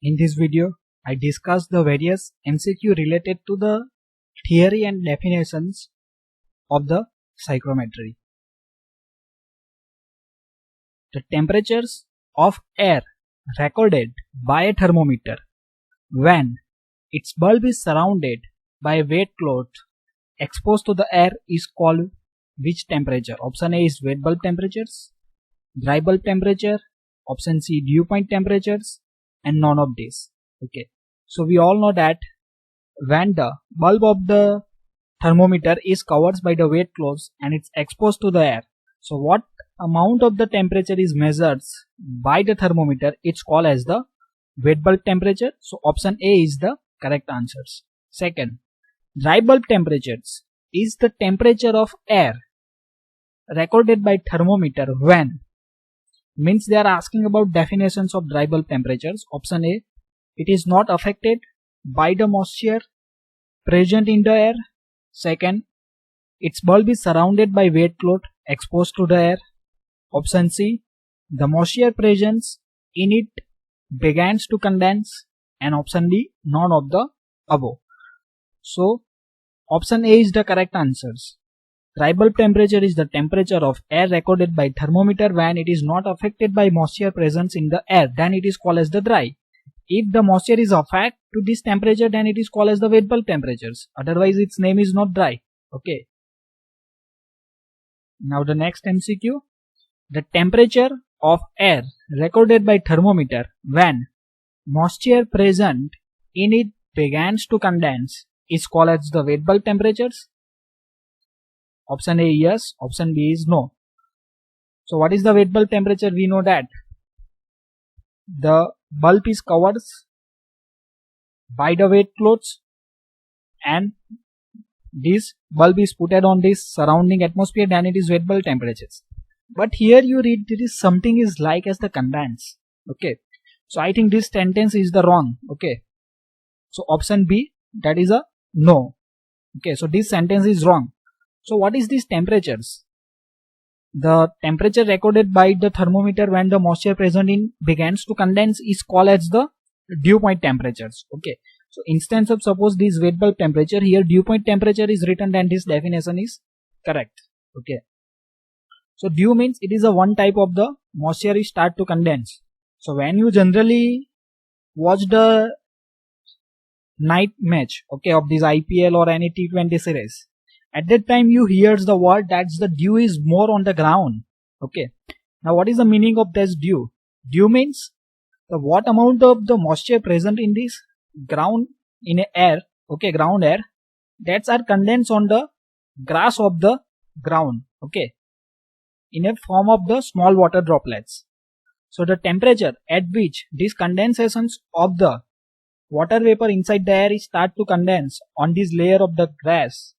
In this video, I discuss the various MCQ related to the theory and definitions of the psychrometry. The temperatures of air recorded by a thermometer when its bulb is surrounded by a wet cloth exposed to the air is called which temperature? Option A is wet bulb temperatures, dry bulb temperature, option C dew point temperatures, and none of these. Okay, so we all know that when the bulb of the thermometer is covered by the wet cloth and it's exposed to the air, so what amount of the temperature is measured by the thermometer, it's called as the wet bulb temperature. So option A is the correct answers. Second, dry bulb temperatures is the temperature of air recorded by thermometer when, means they are asking about definitions of dry bulb temperatures. Option A, it is not affected by the moisture present in the air. Second, its bulb is surrounded by wet cloth exposed to the air. Option C, the moisture presence in it begins to condense. And option D, none of the above. So option A is the correct answers. Dry bulb temperature is the temperature of air recorded by thermometer when it is not affected by moisture presence in the air, then it is called as the dry. If the moisture is affected to this temperature, then it is called as the wet bulb temperatures. Otherwise its name is not dry. Okay. Now the next MCQ. The temperature of air recorded by thermometer when moisture present in it begins to condense is called as the wet bulb temperatures. Option A yes, option B is no. So what is the wet bulb temperature? We know that the bulb is covered by the wet clothes and this bulb is put on this surrounding atmosphere, then it is wet bulb temperatures. But here you read there is something is like as the condense. Okay, so I think this sentence is the wrong. Okay, so option B, that is a no. Okay, so this sentence is wrong. So what is these temperatures? The temperature recorded by the thermometer when the moisture present in begins to condense is called as the dew point temperatures. Okay, so instance of suppose this wet bulb temperature, here dew point temperature is written, then this definition is correct. Okay, so dew means it is a one type of the moisture is start to condense. So when you generally watch the night match, okay, of this IPL or any T20 series, at that time you hears the word that's the dew is more on the ground. Okay, now what is the meaning of this dew? Dew means the what amount of the moisture present in this ground in a air, okay, ground air, that's are condensed on the grass of the ground, okay, in a form of the small water droplets. So the temperature at which these condensations of the water vapor inside the air is start to condense on this layer of the grass,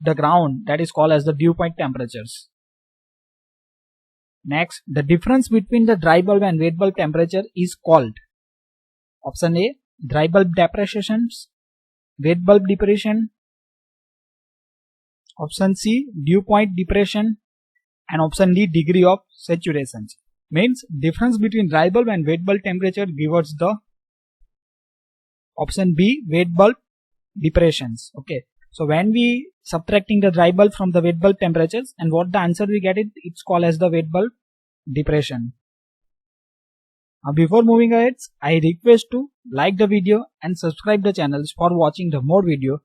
the ground, that is called as the dew point temperatures. Next, the difference between the dry bulb and wet bulb temperature is called option A, dry bulb depressions, wet bulb depression, option C, dew point depression, and option D, degree of saturation. Means difference between dry bulb and wet bulb temperature gives the option B, wet bulb depressions. Okay, so when we subtracting the dry bulb from the wet bulb temperatures, and what the answer we get it, it's called as the wet bulb depression. Now before moving ahead, I request to like the video and subscribe the channels for watching the more video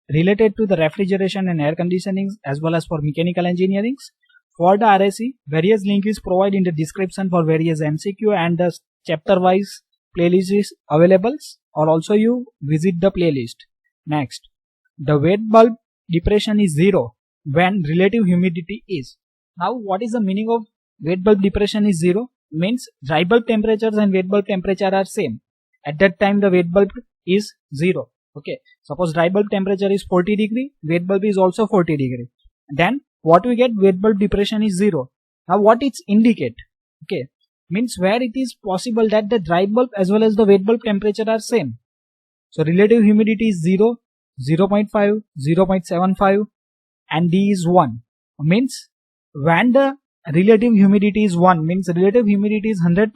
related to the refrigeration and air conditioning as well as for mechanical engineering. For the RAC, various link is provided in the description for various MCQ and the chapter wise playlist is available, or also you visit the playlist. Next, the wet bulb depression is 0 when relative humidity is. Now what is the meaning of wet bulb depression is 0? Means dry bulb temperatures and wet bulb temperature are same. At that time the wet bulb is 0. Okay, suppose dry bulb temperature is 40 degree, wet bulb is also 40 degree. Then what we get, wet bulb depression is 0. Now what it indicate? Okay, means where it is possible that the dry bulb as well as the wet bulb temperature are same. So relative humidity is 0, 0.5, 0.75 and D is 1. Means when the relative humidity is 1, means relative humidity is 100%.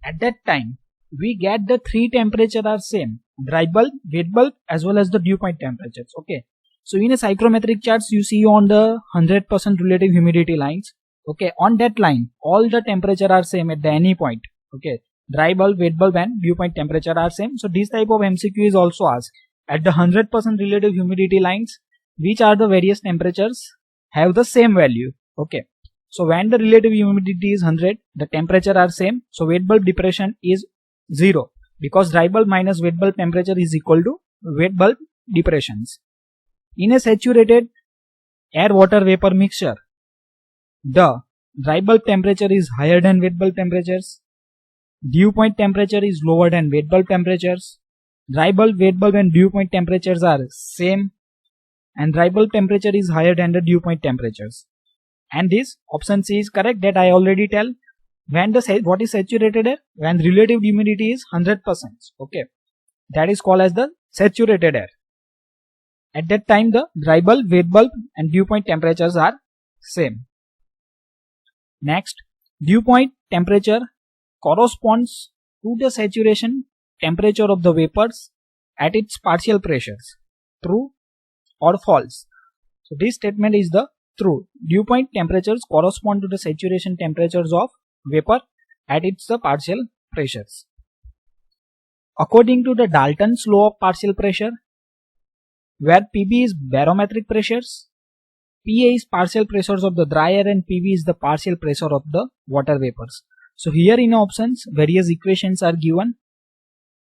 At that time we get the three temperatures are same: dry bulb, wet bulb, as well as the dew point temperatures. Okay. So in a psychrometric charts, you see on the 100% relative humidity lines. Okay. On that line, all the temperature are same at the any point. Okay. Dry bulb, wet bulb, and dew point temperature are same. So this type of MCQ is also asked. At the 100% relative humidity lines, which are the various temperatures have the same value. Okay. So when the relative humidity is 100, the temperature are same. So wet bulb depression is 0 because dry bulb minus wet bulb temperature is equal to wet bulb depressions. In a saturated air water vapor mixture, the dry bulb temperature is higher than wet bulb temperatures. Dew point temperature is lower than wet bulb temperatures. Dry bulb, wet bulb and dew point temperatures are same, and dry bulb temperature is higher than the dew point temperatures. And this option C is correct, that I already tell. When what is saturated air? When relative humidity is 100%. Okay, that is called as the saturated air. At that time, the dry bulb, wet bulb and dew point temperatures are same. Next, dew point temperature corresponds to the saturation temperature of the vapors at its partial pressures. True or false? So this statement is the true. Dew point temperatures correspond to the saturation temperatures of vapor at its partial pressures. According to the Dalton's law of partial pressure, where PB is barometric pressures, PA is partial pressures of the dry air, and PV is the partial pressure of the water vapors. So here in options, various equations are given.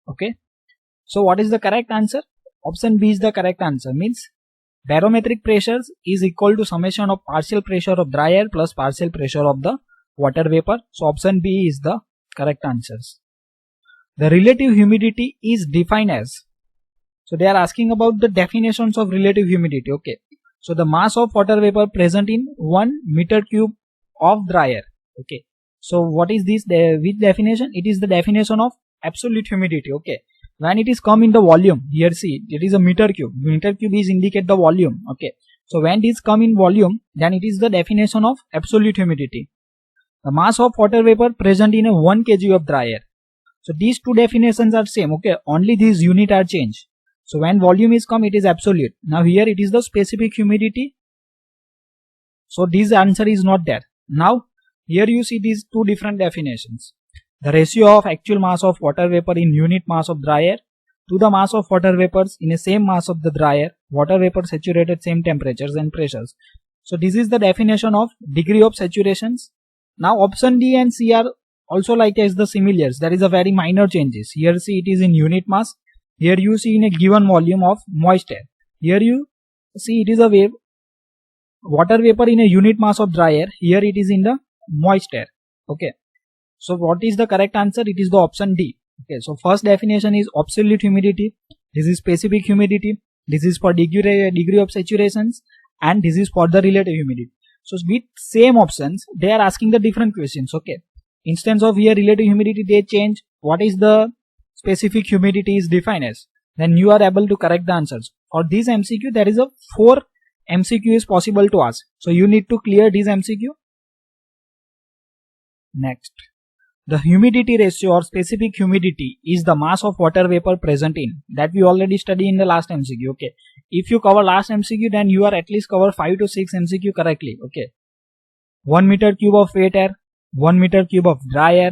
Okay. So what is the correct answer? Option B is the correct answer. Means barometric pressures is equal to summation of partial pressure of dry air plus partial pressure of the water vapor. So option B is the correct answers. The relative humidity is defined as. So they are asking about the definitions of relative humidity. Okay. So the mass of water vapor present in 1 meter cube of dry air. Okay. So what is this? Which definition? It is the definition of absolute humidity. Okay. When it is come in the volume, here see, it is a meter cube. Meter cube is indicate the volume. Okay. So when it is come in volume, then it is the definition of absolute humidity. The mass of water vapor present in a 1 kg of dry air. So these two definitions are same. Okay. Only these unit are changed. So when volume is come, it is absolute. Now here it is the specific humidity. So this answer is not there. Now here you see these two different definitions. The ratio of actual mass of water vapor in unit mass of dry air to the mass of water vapors in a same mass of the dry air. Water vapor saturated same temperatures and pressures. So this is the definition of degree of saturations. Now option D and C are also like as the similars. There is a very minor changes. Here see it is in unit mass. Here you see in a given volume of moist air. Here you see it is a water vapor in a unit mass of dry air. Here it is in the moist air. Okay. So what is the correct answer? It is the option D. Okay. So first definition is absolute humidity. This is specific humidity. This is for degree of saturations, and this is for the relative humidity. So with same options, they are asking the different questions. Okay. Instead of here relative humidity, they change what is the specific humidity is defined as. Then you are able to correct the answers. For this MCQ, there is a 4 MCQ is possible to ask. So you need to clear this MCQ. Next, the humidity ratio or specific humidity is the mass of water vapor present in. That we already studied in the last MCQ. Okay. If you cover last MCQ, then you are at least cover 5 to 6 MCQ correctly. Okay. 1 meter cube of wet air, 1 meter cube of dry air,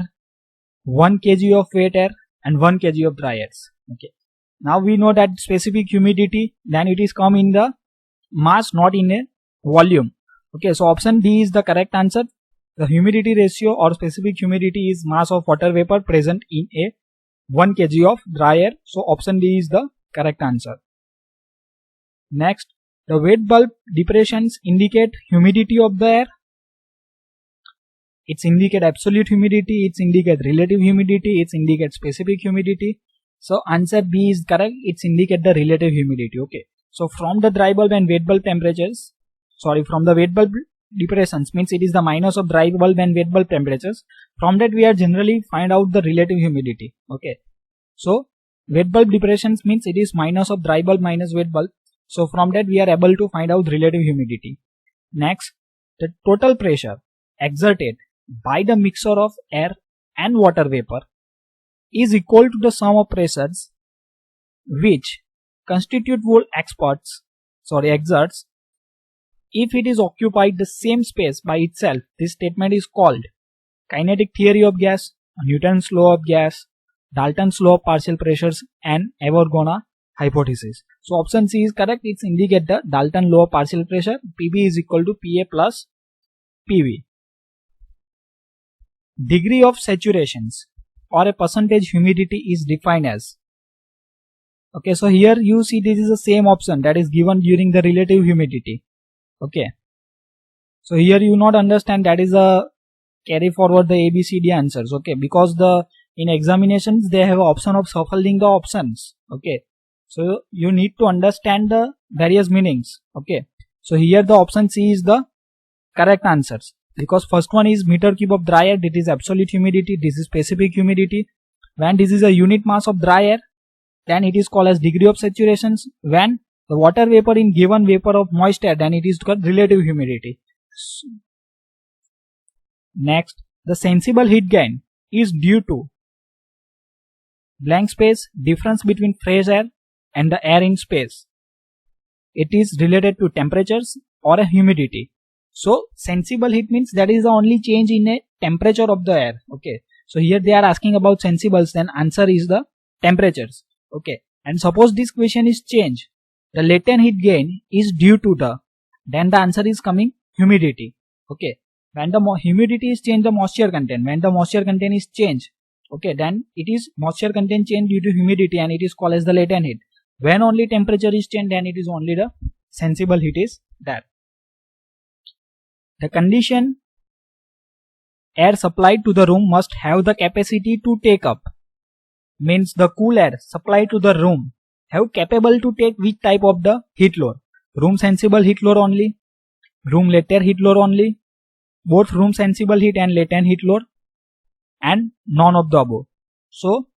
1 kg of wet air, and 1 kg of dry airs. Okay. Now we know that specific humidity, then it is come in the mass, not in a volume. Okay. So option D is the correct answer. The humidity ratio or specific humidity is mass of water vapor present in a 1 kg of dry air. So option D is the correct answer. Next, the wet bulb depressions indicate humidity of the air. It's indicate absolute humidity, it's indicate relative humidity, it's indicate specific humidity. So answer B is correct, it's indicate the relative humidity. Okay. So from the dry bulb and wet bulb temperatures, from the wet bulb depressions, means it is the minus of dry bulb and wet bulb temperatures. From that we are generally find out the relative humidity. Okay. So wet bulb depressions means it is minus of dry bulb minus wet bulb. So from that we are able to find out relative humidity. Next, the total pressure exerted by the mixture of air and water vapor is equal to the sum of pressures which constitute whole exerts if it is occupied the same space by itself. This statement is called kinetic theory of gas, Newton's law of gas, Dalton's law of partial pressures, and Avogadro hypothesis. So option C is correct. It's indicate the Dalton law of partial pressure. PB is equal to PA plus PV. Degree of saturations or a percentage humidity is defined as. Okay, so here you see this is the same option that is given during the relative humidity. Okay, so here you not understand that is a carry forward the ABCD answers. Okay, because in examinations they have an option of shuffling the options. Okay, so you need to understand the various meanings. Okay, so here the option C is the correct answers, because first one is meter cube of dry air, that is absolute humidity, this is specific humidity. When this is a unit mass of dry air, then it is called as degree of saturations. When the water vapor in given vapor of moist air, then it is called relative humidity. Next, the sensible heat gain is due to blank space, difference between fresh air and the air in space. It is related to temperatures or a humidity. So sensible heat means that is the only change in a temperature of the air. Okay, so here they are asking about sensibles, then answer is the temperatures. Okay, and suppose this question is changed, the latent heat gain is due to then the answer is coming humidity. Okay, when the humidity is changed, the moisture content, when the moisture content is changed, okay, then it is moisture content change due to humidity and it is called as the latent heat. When only temperature is changed, then it is only the sensible heat is there. The condition air supplied to the room must have the capacity to take up, means the cool air supplied to the room have capable to take which type of the heat load? Room sensible heat load only, room latent heat load only, both room sensible heat and latent heat load, and none of the above. So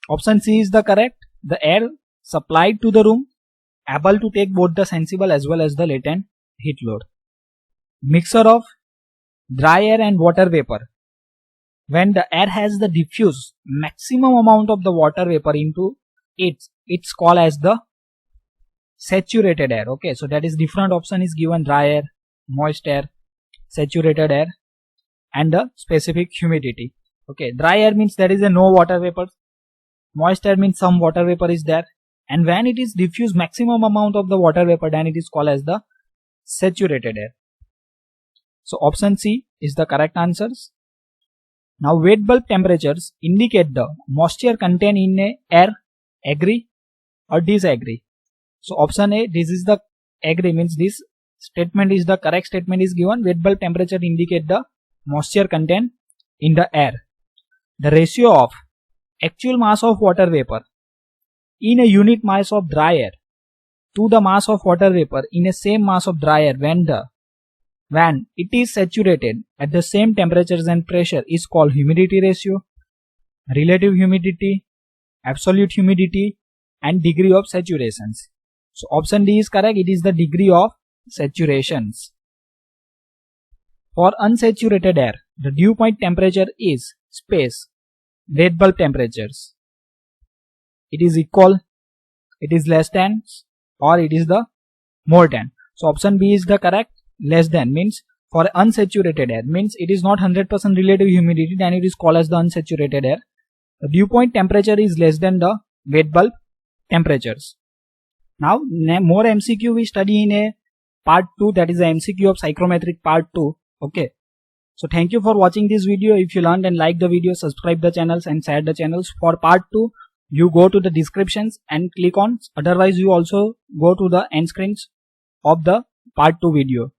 option C is the correct. The air supplied to the room able to take both the sensible as well as the latent heat load. Mixture of dry air and water vapor. When the air has the diffuse maximum amount of the water vapor into it, it's called as the saturated air. Okay, so that is different option is given: dry air, moist air, saturated air, and the specific humidity. Okay, dry air means there is a no water vapor, moist air means some water vapor is there, and when it is diffuse maximum amount of the water vapor, then it is called as the saturated air. So option C is the correct answers. Now wet bulb temperatures indicate the moisture content in a air. Agree or disagree? So option A, this is the agree, means this statement is the correct statement is given. Wet bulb temperature indicate the moisture content in the air. The ratio of actual mass of water vapor in a unit mass of dry air to the mass of water vapor in a same mass of dry air when it is saturated at the same temperatures and pressure is called humidity ratio, relative humidity, absolute humidity, and degree of saturations. So option D is correct. It is the degree of saturations. For unsaturated air, the dew point temperature is space wet bulb temperatures. It is equal, it is less than, or it is the more than. So option B is the correct. Less than means for unsaturated air means it is not 100% relative humidity, then it is called as the unsaturated air. The dew point temperature is less than the wet bulb temperatures. Now more MCQ we study in a part 2, that is the MCQ of Psychrometric part 2. Okay, so thank you for watching this video. If you learned and liked the video, subscribe the channels and share the channels. For part 2 you go to the descriptions and click on, otherwise you also go to the end screens of the part 2 video.